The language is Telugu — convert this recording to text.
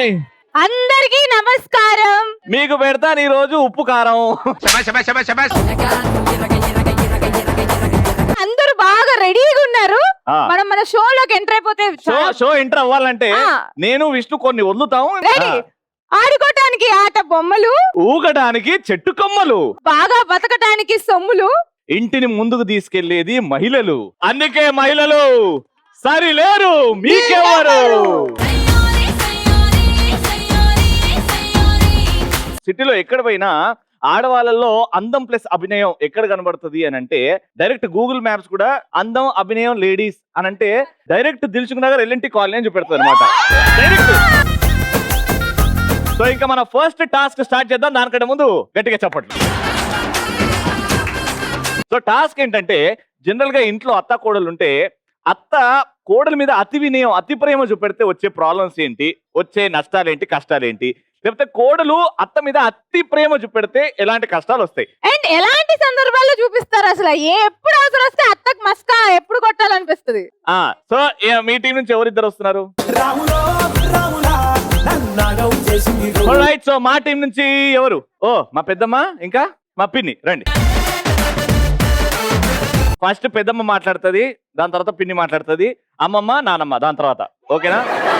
హాయ్ అందరికీ నమస్కారం. మీకు పెడతాను ఈ రోజు ఉప్పు కారం. అందరూ బాగా రెడీగా ఉన్నారు. ఆ. మనం మన షోలోకి ఎంటర్ అయిపోతే షో ఎంటర్ అవ్వాలంటే ఆ. నేను విష్ణు కొన్ని వదులుతాం. రెడీ. ఆడుకోవటానికి ఆట బొమ్మలు, ఊగడానికి చెట్టు కొమ్మలు, బాగా బతకటానికి సొమ్ములు. ఇంటిని ముందుకు తీసుకెళ్లేది మహిళలు. అందుకే మహిళలు సరిలేరు మీకెవరు. సిటీలో ఎక్కడ పోయినా ఆడవాళ్ళలో అందం ప్లస్ అభినయం ఎక్కడ కనబడుతుంది అని అంటే డైరెక్ట్ గూగుల్ మ్యాప్స్ కూడా అందం అభినయం లేడీస్ అని అంటే డైరెక్ట్ దిల్సుకునగర్ ఎల్ఎన్టీ కాలనీ అని చూపెడుతుంది అనమాట. సో ఇంకా మన ఫస్ట్ టాస్క్ స్టార్ట్ చేద్దాం. దానికంటే ముందు గట్టిగా చెప్పట్లు. సో టాస్క్ ఏంటంటే జనరల్ గా ఇంట్లో అత్త కోడలు ఉంటే అత్త కోడల మీద అతి వినయం అతి ప్రేమ చూపెడితే వచ్చే ప్రాబ్లమ్స్ ఏంటి, వచ్చే నష్టాలేంటి, కష్టాలేంటి, లేకపోతే కోడలు అత్త మీద అతి ప్రేమ చూపెడితే ఎలాంటి కష్టాలు వస్తాయి అండ్ ఎలాంటి సందర్భాల్లో చూపిస్తారు అసలు? ఎప్పుడు అవసరం వస్తే అత్తకు మస్కా ఎప్పుడు కొట్టాలనిపిస్తుంది. సో మీ టీం నుంచి ఎవరిద్దరు వస్తున్నారు? రైట్. సో మా టీం నుంచి ఎవరు? మా పెద్దమ్మ ఇంకా మా పిన్ని. రండి. ఫస్ట్ పెద్దమ్మ మాట్లాడుతుంది, దాని తర్వాత పిన్ని మాట్లాడుతుంది, అమ్మమ్మ నానమ్మ దాని తర్వాత. ఓకేనా?